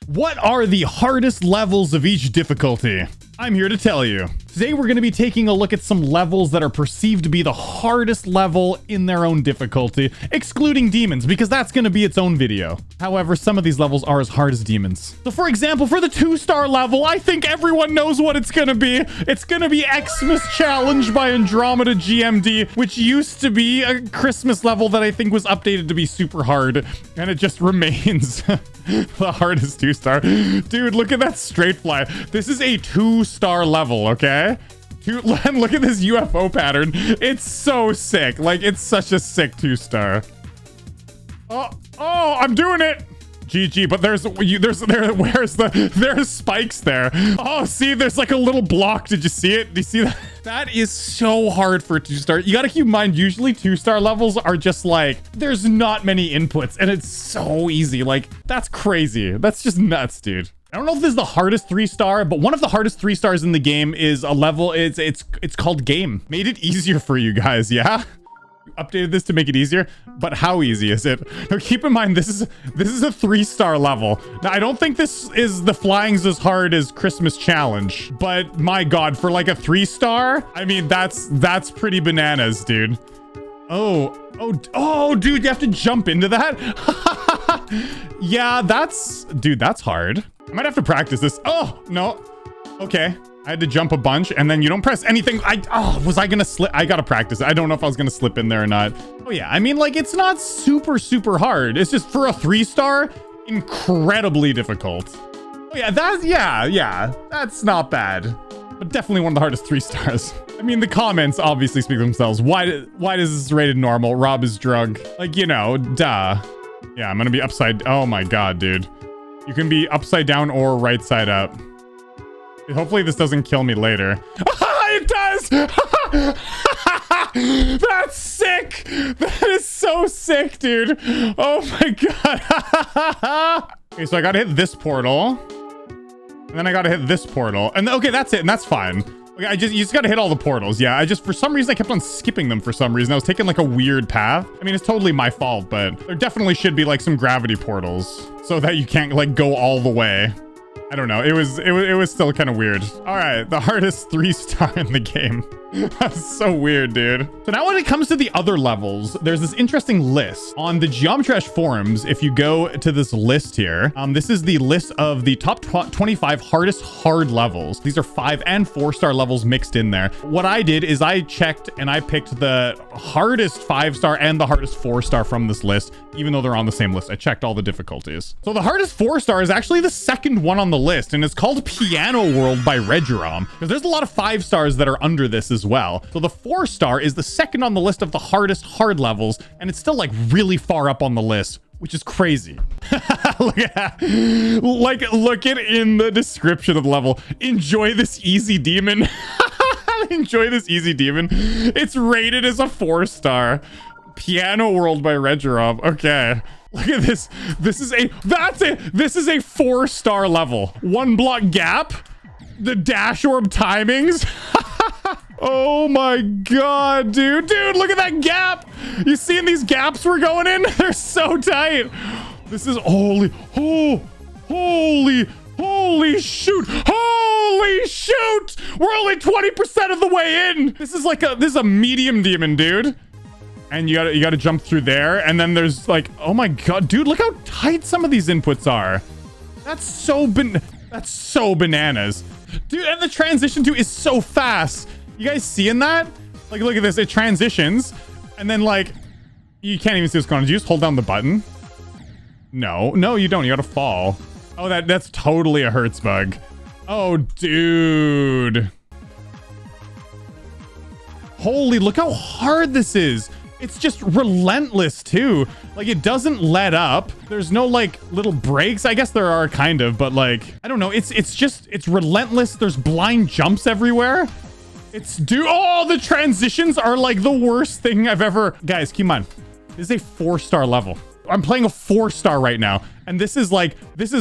What are the hardest levels of each difficulty? I'm here to tell you. Today we're going to be taking a look at some levels that are perceived to be the hardest level in their own difficulty, excluding demons, because that's going to be its own video. However, some of these levels are as hard as demons. So for example, for the 2-star level, I think everyone knows what it's going to be. It's going to be Xmas Challenge by Andromeda GMD, which used to be a Christmas level that I think was updated to be super hard, and it just remains the hardest 2-star. Dude, look at that straight fly. This is a 2-star level, okay? Look at this UFO pattern. It's so sick. Like, it's such a sick 2-star. Oh, I'm doing it. GG, but there's spikes there. Oh, see, there's like a little block. Did you see it? Do you see that? That is so hard for a 2-star. You gotta keep in mind, usually 2-star levels are just like, there's not many inputs and it's so easy. Like, that's crazy. That's just nuts, dude. I don't know if this is the hardest 3-star, but one of the hardest 3-stars in the game is a level. It's called Game. Made it easier for you guys, yeah? Updated this to make it easier, but how easy is it? Now keep in mind, this is a 3-star level. Now I don't think this is the flying's as hard as Christmas Challenge, but my god, for like a 3-star, I mean that's pretty bananas, dude. Oh dude, you have to jump into that. Yeah, that's hard. I might have to practice this. Oh no. Okay, I had to jump a bunch, and then you don't press anything. Was I gonna slip? I gotta practice it. I don't know if I was gonna slip in there or not. Oh yeah, I mean, like, it's not super hard. It's just for a 3-star, incredibly difficult. Oh yeah, that's not bad, but definitely one of the hardest 3-stars. I mean, the comments obviously speak for themselves. Why is this rated normal? Rob is drunk. Like, you know, duh. Yeah, I'm gonna be upside. Oh my god, dude. You can be upside down or right side up. Hopefully this doesn't kill me later. It does! That's sick! That is so sick, dude. Oh my god. Okay, so I gotta hit this portal. And then I gotta hit this portal. And okay, that's it, and that's fine. Okay, you just gotta hit all the portals. Yeah, for some reason, I kept on skipping them for some reason. I was taking like a weird path. I mean, it's totally my fault, but there definitely should be like some gravity portals so that you can't like go all the way. I don't know. It was still kind of weird. All right, the hardest 3-star in the game. That's so weird, dude. So now when it comes to the other levels, there's this interesting list on the Geometry Dash forums. If you go to this list here, this is the list of the top 25 hardest hard levels. These are 5 and 4-star levels mixed in there. What I did is I checked and I picked the hardest 5-star and the hardest 4-star from this list, even though they're on the same list. I checked all the difficulties. So the hardest 4-star is actually the second one on the list, and it's called Piano World by RIDONCULOUS, because there's a lot of 5-stars that are under this as well. So the 4-star is the second on the list of the hardest hard levels, and it's still like really far up on the list, which is crazy. Look at it in the description of the level. Enjoy this easy demon. Enjoy this easy demon. It's rated as a 4-star. Piano World by RIDONCULOUS. Okay. Look at this. This is a 4-star level. 1 block gap. The dash orb timings. Oh my god, dude. Dude, look at that gap. You seeing these gaps we're going in? They're so tight. This is holy shoot. Holy shoot. We're only 20% of the way in. This is a medium demon, dude. And you gotta jump through there, and then there's like, oh my god, dude, look how tight some of these inputs are. That's so bananas, dude. And the transition too is so fast. You guys seeing that? Like, look at this. It transitions, and then like, you can't even see what's going on. Did you just hold down the button? No, you don't. You gotta fall. Oh, that's totally a Hertz bug. Oh, dude. Holy, look how hard this is. It's just relentless too. Like, it doesn't let up. There's no like little breaks. I guess there are kind of, but like, I don't know. It's relentless. There's blind jumps everywhere. Oh, the transitions are like the worst thing I've ever. Guys, keep in mind, this is a 4-star level. I'm playing a 4-star right now, and this is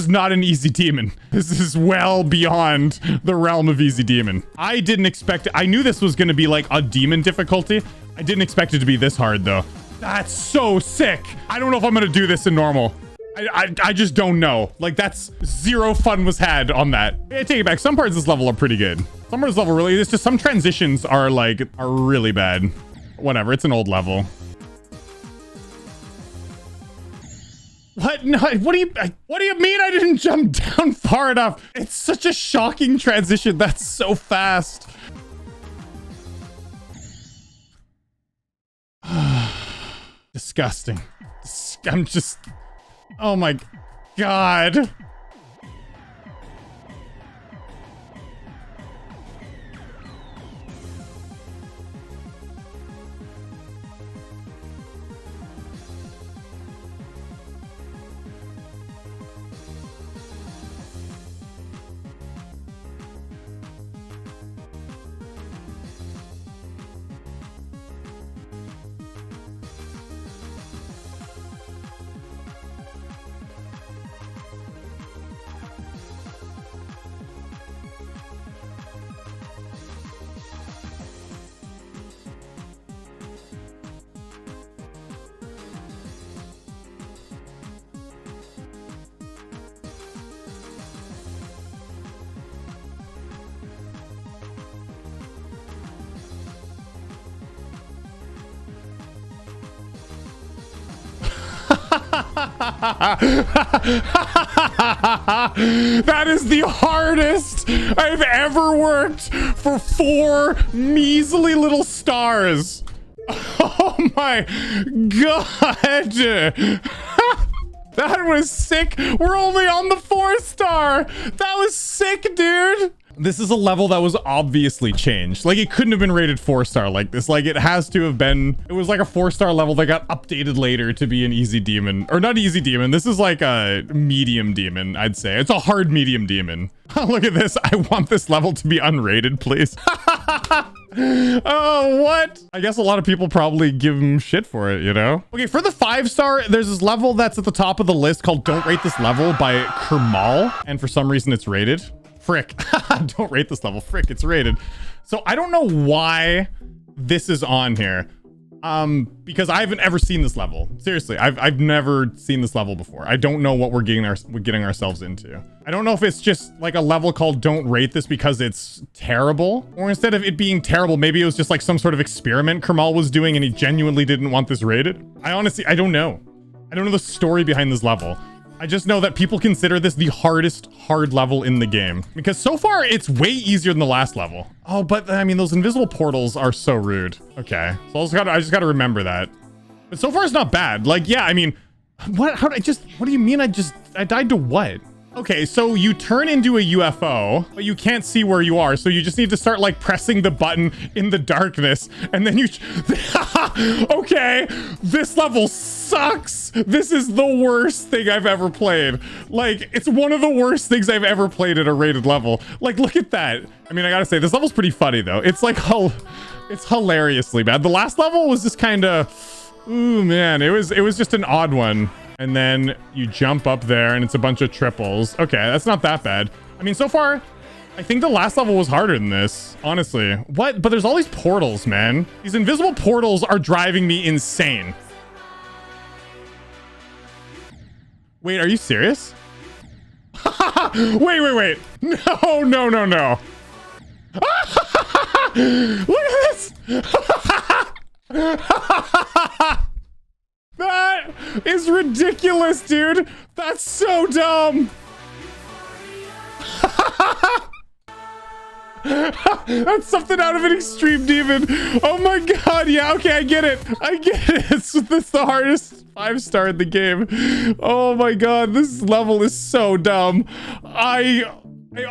not an easy demon. This is well beyond the realm of easy demon. I didn't expect it. I knew this was going to be like a demon difficulty. I didn't expect it to be this hard though. That's so sick. I don't know if I'm going to do this in normal. I just don't know. Like, that's zero fun was had on that. I take it back. Some parts of this level are pretty good. Some parts of this level really, it's just some transitions are really bad. Whatever, it's an old level. What? No, what do you mean I didn't jump down far enough? It's such a shocking transition. That's so fast. Disgusting. I'm just... Oh my God. That is the hardest I've ever worked for 4 measly little stars. Oh my God. That was sick. We're only on the 4-star. That was sick, dude. This is a level that was obviously changed. Like, it couldn't have been rated 4-star like this. Like, it has to have been, it was like a 4-star level that got updated later to be an easy demon. Or not easy demon. This is like a medium demon, I'd say. It's a hard medium demon. Look at this. I want this level to be unrated, please. Oh, what? I guess a lot of people probably give him shit for it, you know? Okay, for the 5-star, there's this level that's at the top of the list called Don't Rate This Level by Kermal. And for some reason, it's rated. Frick. Don't rate this level. Frick, it's rated. So I don't know why this is on here. Because I haven't ever seen this level. Seriously, I've never seen this level before. I don't know what we're getting ourselves into. I don't know if it's just like a level called Don't Rate This because it's terrible, or instead of it being terrible, maybe it was just like some sort of experiment Kermal was doing and he genuinely didn't want this rated. I don't know. I don't know the story behind this level. I just know that people consider this the hardest hard level in the game because so far it's way easier than the last level. Oh, but I mean, those invisible portals are so rude. Okay, so I just gotta remember that. But so far it's not bad. Like, yeah, I mean, what do you mean I died to what? Okay, so you turn into a UFO, but you can't see where you are. So you just need to start like pressing the button in the darkness. And then you, okay, this level sucks. This is the worst thing I've ever played. Like, it's one of the worst things I've ever played at a rated level. Like, look at that. I mean, I gotta say, this level's pretty funny though. It's like, it's hilariously bad. The last level was just kind of, ooh man, it was just an odd one. And then you jump up there and it's a bunch of triples. Okay, that's not that bad. I mean, so far, I think the last level was harder than this, honestly. What? But there's all these portals, man. These invisible portals are driving me insane. Wait, are you serious? Wait. No. Look at this. That is ridiculous, dude. That's so dumb. That's something out of an extreme demon. Oh my God. Yeah, okay, I get it. It's the hardest 5-star in the game. Oh my God, this level is so dumb. I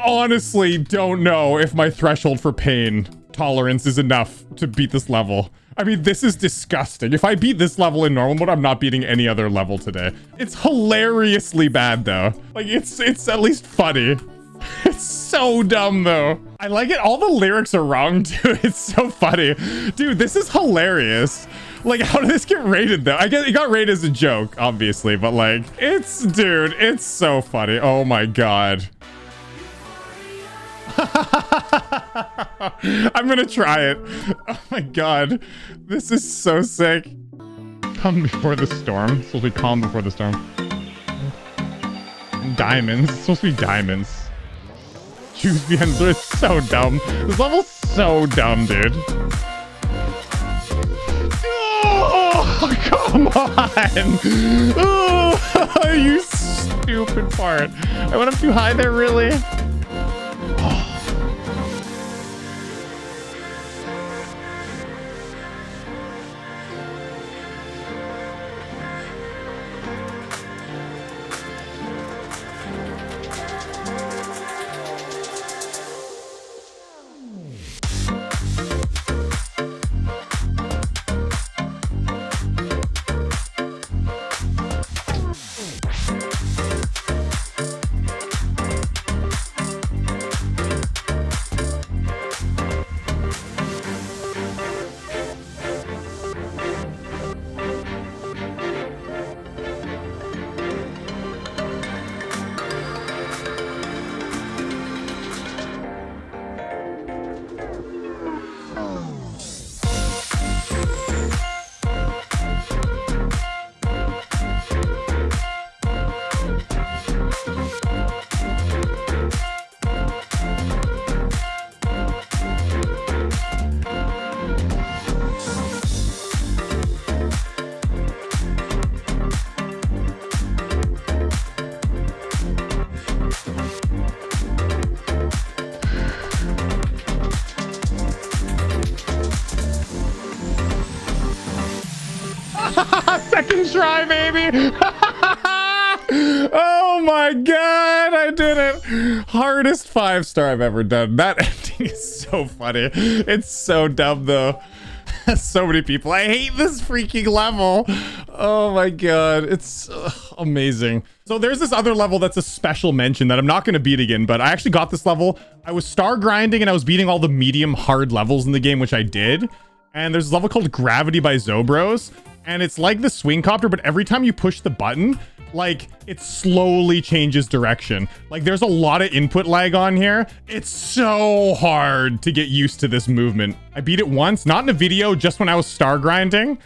honestly don't know if my threshold for pain tolerance is enough to beat this level. I mean, this is disgusting. If I beat this level in normal mode, I'm not beating any other level today. It's hilariously bad though. Like, it's at least funny. It's so dumb though. I like it. All the lyrics are wrong too. It's so funny. Dude, this is hilarious. Like, how did this get rated though? I guess it got rated as a joke, obviously, but like, dude, it's so funny. Oh my God. I'm gonna try it. Oh my God. This is so sick. Calm before the storm. This will be calm before the storm. Diamonds. It's supposed to be diamonds. Choose the ends. It's so dumb. This level's so dumb, dude. Oh, come on. Oh, you stupid part. I went up too high there, really? Second try, baby. Oh my god, I did it. Hardest 5-star I've ever done. That ending is so funny. It's so dumb though. So many people. I hate this freaking level. Oh my god, it's amazing. So there's this other level that's a special mention that I'm not going to beat again, but I actually got this level. I was star grinding and I was beating all the medium hard levels in the game, which I did. And there's a level called Gravity by Zobros. And it's like the swing copter, but every time you push the button, like it slowly changes direction. Like there's a lot of input lag on here. It's so hard to get used to this movement. I beat it once, not in a video, just when I was star grinding.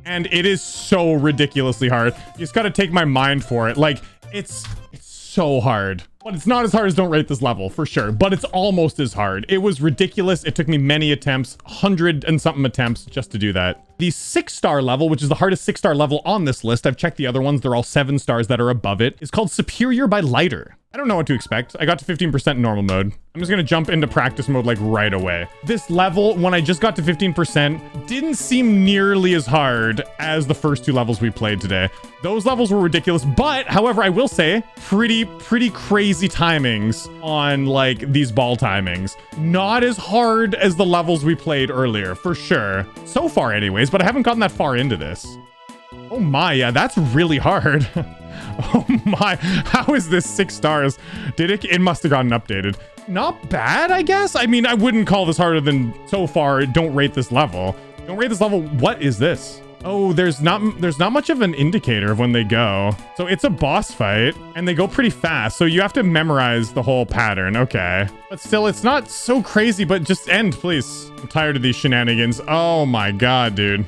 And it is so ridiculously hard. You just got to take my mind for it. Like it's so hard. But it's not as hard as Don't Rate This level, for sure. But it's almost as hard. It was ridiculous. It took me many attempts, 100 and something attempts just to do that. The 6-star level, which is the hardest 6-star level on this list, I've checked the other ones, they're all 7 stars that are above it, is called Superior by Lighter. I don't know what to expect. I got to 15% normal mode. I'm just gonna jump into practice mode like right away. This level, when I just got to 15%, didn't seem nearly as hard as the first 2 levels we played today. Those levels were ridiculous, but however, I will say pretty crazy timings on like these ball timings. Not as hard as the levels we played earlier, for sure. So far anyways, but I haven't gotten that far into this. Oh my, yeah, that's really hard. Oh my, how is this 6 stars? It must have gotten updated. Not bad, I guess. I mean, I wouldn't call this harder than so far. Don't Rate This level. Don't Rate This level. What is this? Oh, there's not much of an indicator of when they go. So it's a boss fight and they go pretty fast. So you have to memorize the whole pattern. Okay. But still, it's not so crazy, but just end, please. I'm tired of these shenanigans. Oh my God, dude.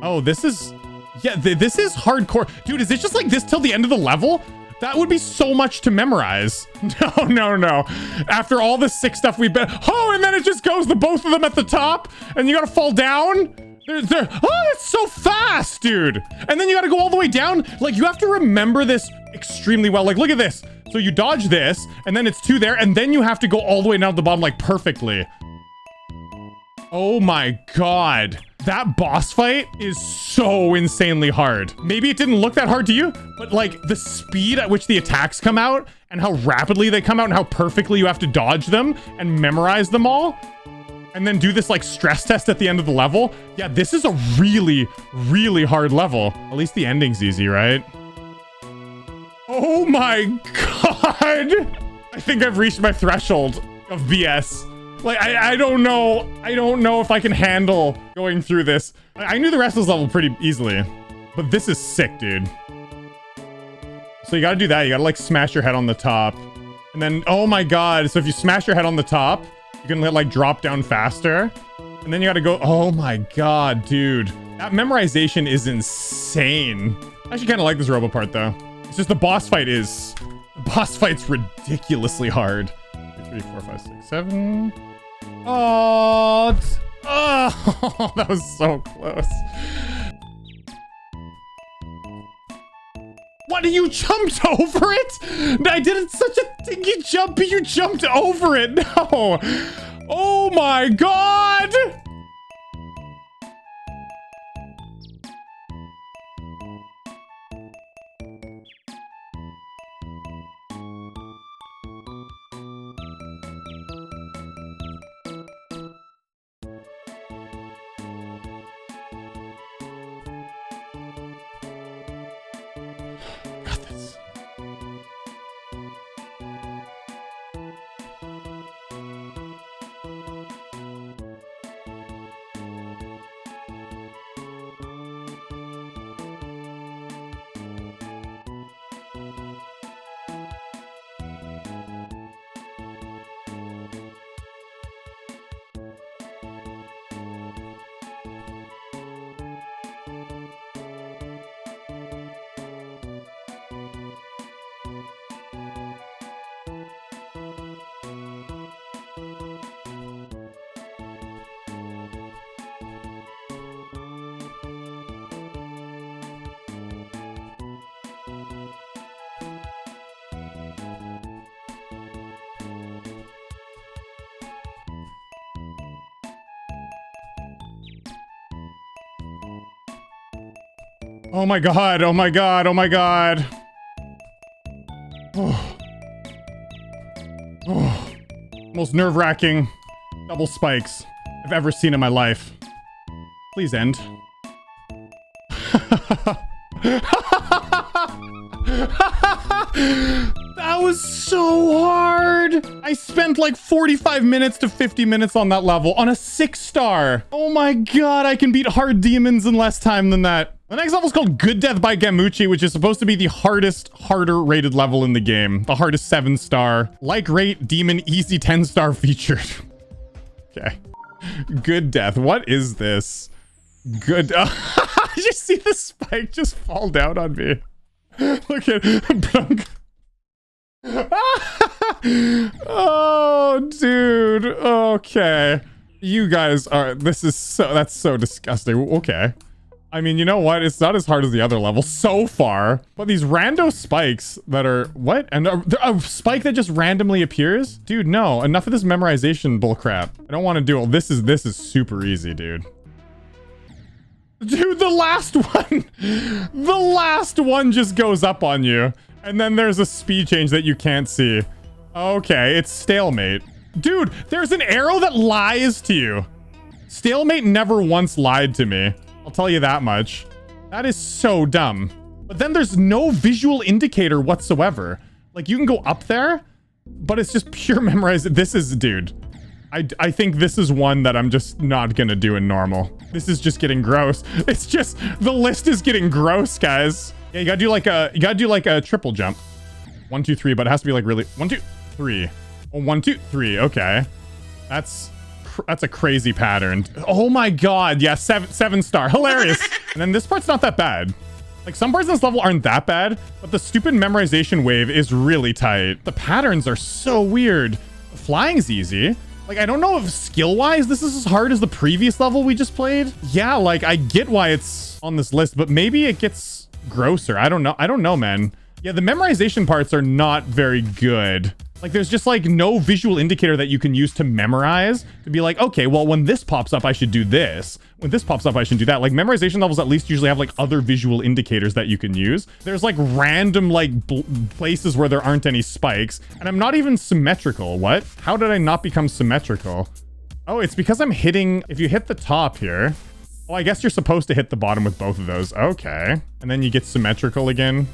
Oh, this is, yeah, this is hardcore. Dude, is it just like this till the end of the level? That would be so much to memorize. No. After all the sick stuff we've been, oh, and then it just goes the both of them at the top and you gotta fall down. Oh, it's so fast, dude. And then you gotta go all the way down. Like, you have to remember this extremely well. Like, look at this. So you dodge this, and then it's 2 there, and then you have to go all the way down to the bottom, like, perfectly. Oh my God. That boss fight is so insanely hard. Maybe it didn't look that hard to you, but like the speed at which the attacks come out and how rapidly they come out and how perfectly you have to dodge them and memorize them all, and then do this like stress test at the end of the level. Yeah, this is a really hard level. At least the ending's easy, right? Oh my God. I think I've reached my threshold of BS. Like, I don't know. I don't know if I can handle going through this. I knew the rest of this level pretty easily, but this is sick, dude. So you gotta do that. You gotta like smash your head on the top. And then, oh my God. So if you smash your head on the top, you can like drop down faster. And then you gotta go, oh my God, dude. That memorization is insane. I actually kind of like this robot part though. It's just the boss fight is The boss fight's ridiculously hard. 2, 3, 4, 5, 6, 7. Oh, oh, that was so close. What, you jumped over it? I did such a dinky jump, but you jumped over it. No. Oh my God. Got this. Oh my God, oh my God, oh my God. Oh. Oh. Most nerve-wracking double spikes I've ever seen in my life. Please end. That was so hard. I spent like 45 minutes to 50 minutes on that level on a 6-star. Oh my God, I can beat hard demons in less time than that. The next level is called Good Death by Gamuchi, which is supposed to be the harder rated level in the game. The hardest 7-star. Like rate, demon, easy 10-star featured. Okay. Good Death. What is this? Good. Did you see the spike just fall down on me? Look at Blunk. Oh, dude. Okay. You guys are, that's so disgusting. Okay. I mean, you know what? It's not as hard as the other level so far. But these rando spikes that are... What? And a spike that just randomly appears? Dude, no. Enough of this memorization bullcrap. I don't want to do it. This is super easy, dude. Dude, the last one... The last one just goes up on you. And then there's a speed change that you can't see. Okay, it's stalemate. Dude, there's an arrow that lies to you. Stalemate never once lied to me. I'll tell you that much. That is so dumb. But then there's no visual indicator whatsoever. Like, you can go up there, but it's just pure memorized. This is, dude. I think this is one that I'm just not gonna do in normal. This is just getting gross. It's just, the list is getting gross, guys. Yeah, you gotta do like a triple jump. 1, 2, 3, but it has to be like really 1, 2, 3. Oh, 1, 2, 3. Okay. That's a crazy pattern. Oh my God. Yeah, 7-star. Hilarious. And then this part's not that bad. Like, some parts in this level aren't that bad, but the stupid memorization wave is really tight. The patterns are so weird. The flying's easy. Like, I don't know if skill-wise this is as hard as the previous level we just played. Yeah, like, I get why it's on this list, but maybe it gets grosser. I don't know, man. Yeah, the memorization parts are not very good. Like, there's just like no visual indicator that you can use to memorize to be like, okay, well, when this pops up, I should do this. When this pops up, I should do that. Like, memorization levels at least usually have like other visual indicators that you can use. There's like random like places where there aren't any spikes, and I'm not even symmetrical. What? How did I not become symmetrical? Oh, it's because I'm hitting, if you hit the top here. Oh, I guess you're supposed to hit the bottom with both of those. Okay. And then you get symmetrical again.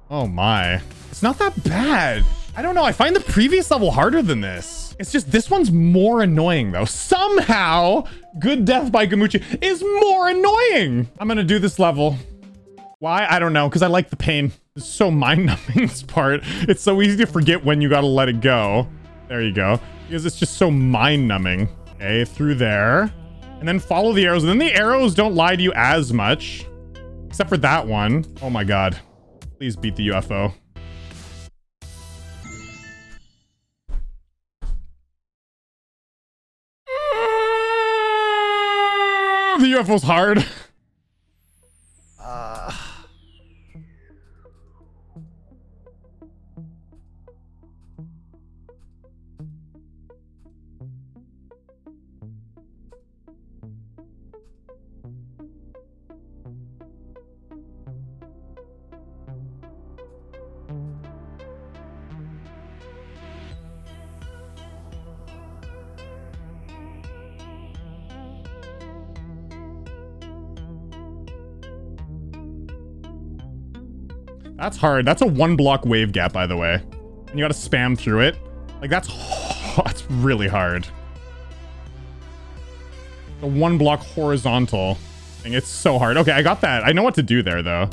Oh my. It's not that bad. I don't know. I find the previous level harder than this. It's just this one's more annoying though. Somehow, Good Death by Gamuchi is more annoying. I'm gonna do this level. Why? I don't know. Because I like the pain. It's so mind-numbing, this part. It's so easy to forget when you gotta let it go. There you go. Because it's just so mind-numbing. Okay, through there. And then follow the arrows. And then the arrows don't lie to you as much. Except for that one. Oh my God. Please beat the UFO. know if the UFO's hard. That's hard. That's a 1-block wave gap, by the way. And you gotta spam through it. Like, that's really hard. The 1-block horizontal thing. It's so hard. Okay, I got that. I know what to do there, though.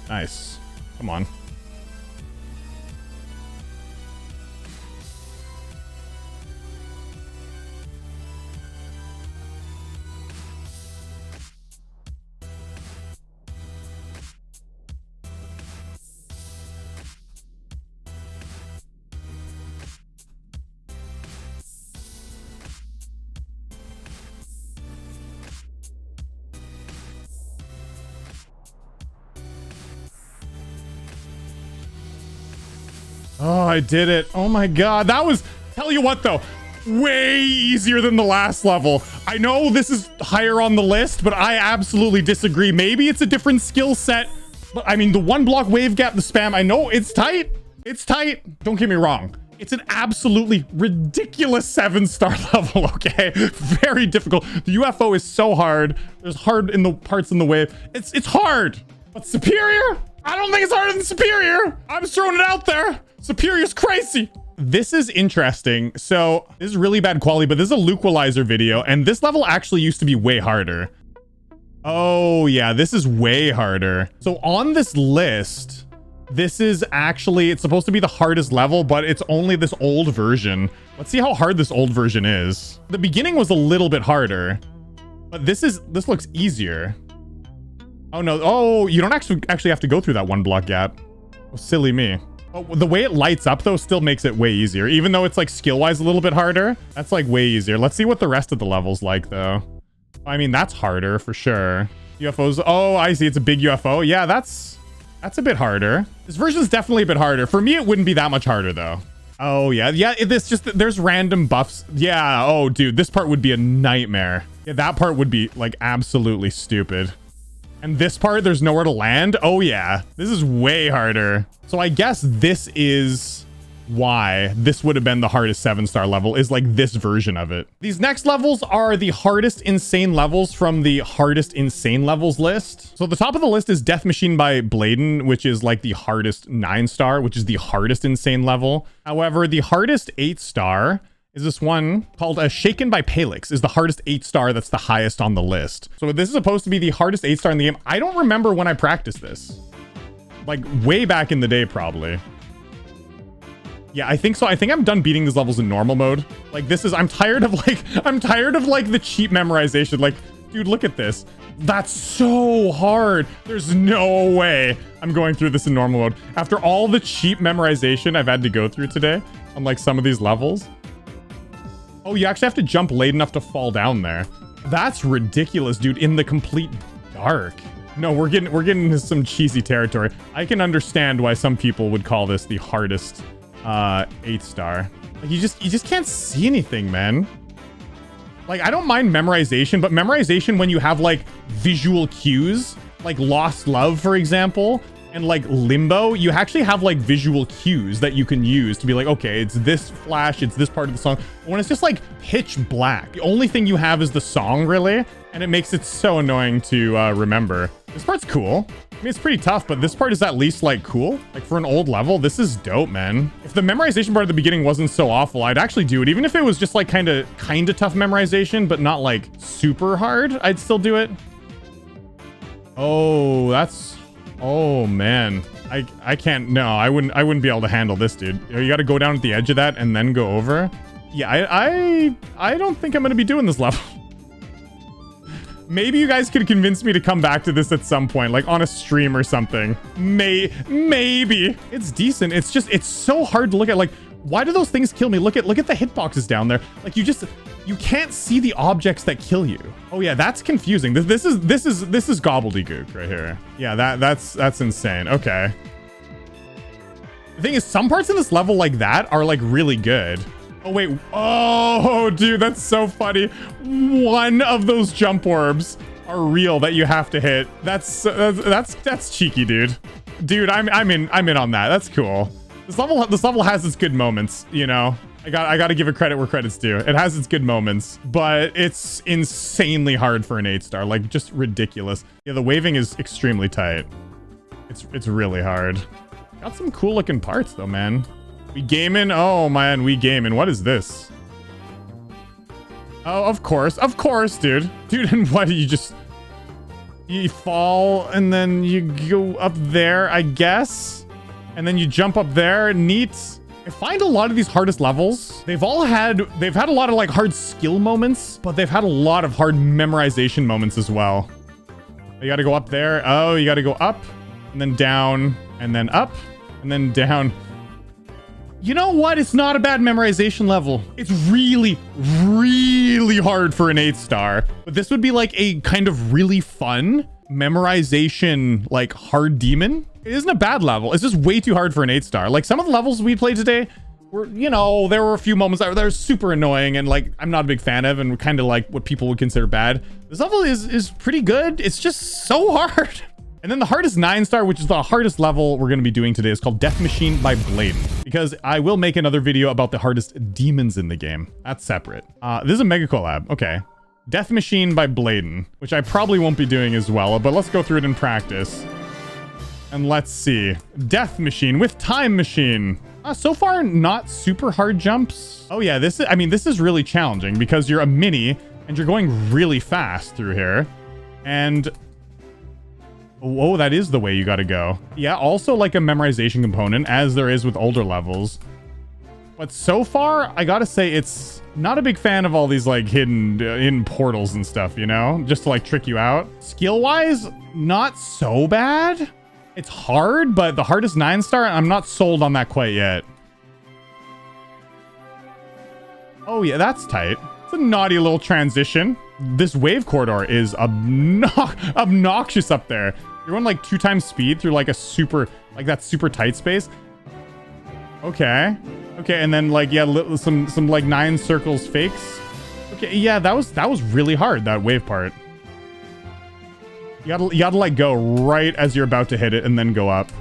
Nice. Come on. Oh, I did it. Oh my god. That was, tell you what though, way easier than the last level. I know this is higher on the list, but I absolutely disagree. Maybe it's a different skill set, but I mean, the 1-block wave gap, the spam, I know it's tight. It's tight. Don't get me wrong. It's an absolutely ridiculous 7-star level, okay? Very difficult. The UFO is so hard. There's hard in the parts in the wave. It's hard, but Superior? I don't think it's harder than Superior. I'm just throwing it out there. Superior's crazy. This is interesting. So this is really bad quality, but this is a Luqualizer video, and this level actually used to be way harder. Oh yeah, this is way harder. So on this list, this is actually, it's supposed to be the hardest level, but it's only this old version. Let's see how hard this old version is. The beginning was a little bit harder, but this looks easier. Oh no, oh, you don't actually have to go through that 1-block gap. Oh, silly me. Oh, the way it lights up though still makes it way easier, even though it's like skill-wise a little bit harder. That's like way easier. Let's see what the rest of the level's like though. I mean, that's harder for sure. UFOs, oh, I see, it's a big UFO. Yeah, that's a bit harder. This version's definitely a bit harder. For me, it wouldn't be that much harder though. Oh yeah, this just, there's random buffs. Yeah, oh dude, this part would be a nightmare. Yeah, that part would be like absolutely stupid. And this part, there's nowhere to land. Oh yeah, this is way harder. So I guess this is why this would have been the hardest 7-star level, is like this version of it. These next levels are the hardest insane levels from the hardest insane levels list. So the top of the list is Death Machine by Bladen, which is like the hardest 9-star, which is the hardest insane level. However, the hardest 8-star is this one called Shaken by Palix, is the hardest 8-star that's the highest on the list. So this is supposed to be the hardest 8-star in the game. I don't remember when I practiced this. Like way back in the day, probably. Yeah, I think so. I think I'm done beating these levels in normal mode. Like this is, I'm tired of like the cheap memorization. Like, dude, look at this. That's so hard. There's no way I'm going through this in normal mode. After all the cheap memorization I've had to go through today on like some of these levels. Oh, you actually have to jump late enough to fall down there. That's ridiculous, dude, in the complete dark. No, we're getting into some cheesy territory. I can understand why some people would call this the hardest 8-star. Like, you just can't see anything, man. Like, I don't mind memorization, but memorization when you have like visual cues, like Lost Love, for example, and like Limbo, you actually have like visual cues that you can use to be like, okay, it's this flash, it's this part of the song. But when it's just like pitch black, the only thing you have is the song, really, and it makes it so annoying to remember. This part's cool. I mean, it's pretty tough, but this part is at least like cool. Like for an old level, this is dope, man. If the memorization part at the beginning wasn't so awful, I'd actually do it. Even if it was just like kind of tough memorization, but not like super hard, I'd still do it. Oh, that's, oh man. I can't, no, I wouldn't be able to handle this, dude. You got to go down at the edge of that and then go over. Yeah, I don't think I'm going to be doing this level. Maybe you guys could convince me to come back to this at some point, like on a stream or something. Maybe. It's decent. It's just, it's so hard to look at. Like, why do those things kill me? Look at the hitboxes down there. Like, you can't see the objects that kill you. Oh yeah, that's confusing. This is gobbledygook right here. Yeah, that's insane. Okay. The thing is, some parts in this level like that are like really good. Oh wait. Oh dude, that's so funny. One of those jump orbs are real that you have to hit. That's cheeky, dude. Dude, I'm in on that. That's cool. This level has its good moments, you know. I gotta give it credit where credit's due. It has its good moments, but it's insanely hard for an 8-star. Like, just ridiculous. Yeah, the waving is extremely tight. It's really hard. Got some cool looking parts though, man. We gaming? Oh man, we gaming. What is this? Oh, of course, dude. Dude, and what, you fall and then you go up there, I guess? And then you jump up there. Neat. I find a lot of these hardest levels, they've had a lot of like hard skill moments, but they've had a lot of hard memorization moments as well. You gotta go up there. Oh, you gotta go up and then down and then up and then down. You know what? It's not a bad memorization level. It's really, really hard for an 8-star, but this would be like a kind of really fun memorization, like hard demon. It isn't a bad level. It's just way too hard for an 8-star. Like, some of the levels we played today were, you know, there were a few moments that were super annoying and like I'm not a big fan of and kind of like what people would consider bad. This level is pretty good. It's just so hard. And then the hardest 9-star, which is the hardest level we're going to be doing today, is called Death Machine by Bladen, because I will make another video about the hardest demons in the game. That's separate. This is a mega collab. Okay. Death Machine by Bladen, which I probably won't be doing as well, but let's go through it in practice. And let's see. Death Machine with Time Machine. So far, not super hard jumps. Oh yeah, this is really challenging because you're a mini and you're going really fast through here. And oh, that is the way you got to go. Yeah, also like a memorization component, as there is with older levels. But so far, I gotta say, it's not a big fan of all these like hidden portals and stuff, you know, just to like trick you out. Skill wise, not so bad. It's hard, but the hardest 9-star, I'm not sold on that quite yet. Oh yeah, that's tight. It's a naughty little transition. This wave corridor is obnoxious up there. You're going like 2 times speed through like a super, like that super tight space. Okay. Okay, and then like, yeah, some like 9 circles fakes. Okay, yeah, that was really hard, that wave part. You gotta like go right as you're about to hit it and then go up.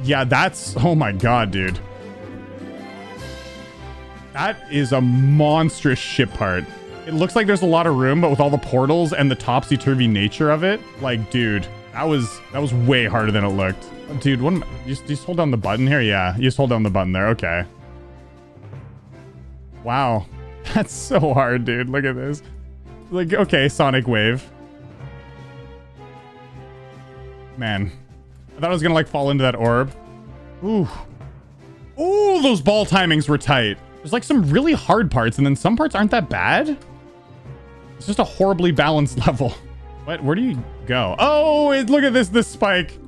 Yeah, that's, oh my god, dude. That is a monstrous ship part. It looks like there's a lot of room, but with all the portals and the topsy-turvy nature of it, like, dude, that was way harder than it looked. Dude, just hold down the button here. Yeah, you just hold down the button there. Okay. Wow, that's so hard, dude. Look at this. Like, okay, Sonic Wave. Man, I thought I was gonna like fall into that orb. Ooh. Ooh, those ball timings were tight. There's like some really hard parts and then some parts aren't that bad. It's just a horribly balanced level. What? Where do you go? Oh, look at this spike.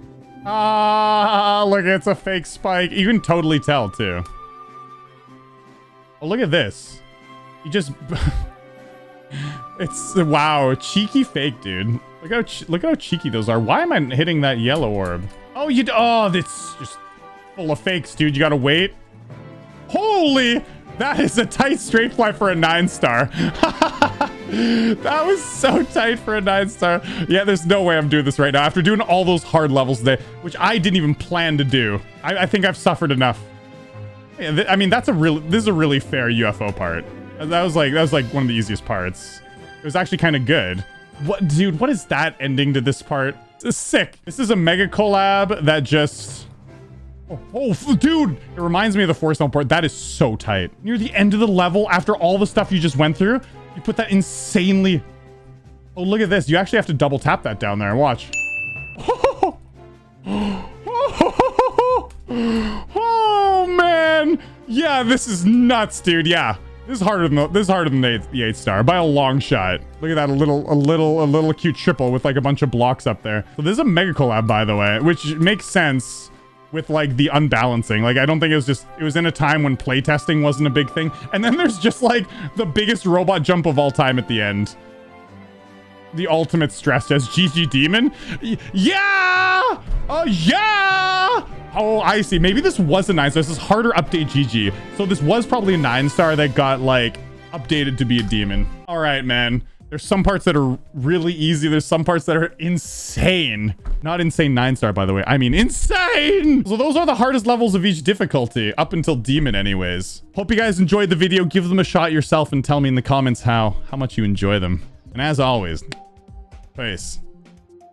Ah, look, it's a fake spike. You can totally tell too. Oh, look at this. You just... It's, wow, cheeky fake, dude. Look how cheeky those are. Why am I hitting that yellow orb? Oh, oh, it's just full of fakes, dude. You gotta wait. Holy, that is a tight straight fly for a 9-star. That was so tight for a 9-star. Yeah, there's no way I'm doing this right now after doing all those hard levels today, which I didn't even plan to do. I think I've suffered enough. Yeah, I mean, this is a really fair UFO part. That was like one of the easiest parts. It was actually kind of good. What, dude, what is that ending to this part? This is sick. This is a mega collab that just... Oh, dude, it reminds me of the Force Stone part. That is so tight. Near the end of the level, after all the stuff you just went through, you put that insanely... Oh, look at this. You actually have to double tap that down there. Watch. Oh, man. Yeah, this is nuts, dude. Yeah. This is harder than the 8-star by a long shot. Look at that, a little cute triple with like a bunch of blocks up there. So this is a mega collab, by the way, which makes sense with like the unbalancing. Like I don't think it was in a time when playtesting wasn't a big thing. And then there's just like the biggest robot jump of all time at the end. The ultimate stress test. GG Demon. Yeah! Oh yeah! Oh, I see. Maybe this was a 9-star. This is harder update GG. So this was probably a 9-star that got like updated to be a demon. All right, man. There's some parts that are really easy. There's some parts that are insane. Not insane 9-star, by the way. I mean insane. So those are the hardest levels of each difficulty up until demon anyways. Hope you guys enjoyed the video. Give them a shot yourself and tell me in the comments how much you enjoy them. And as always, peace.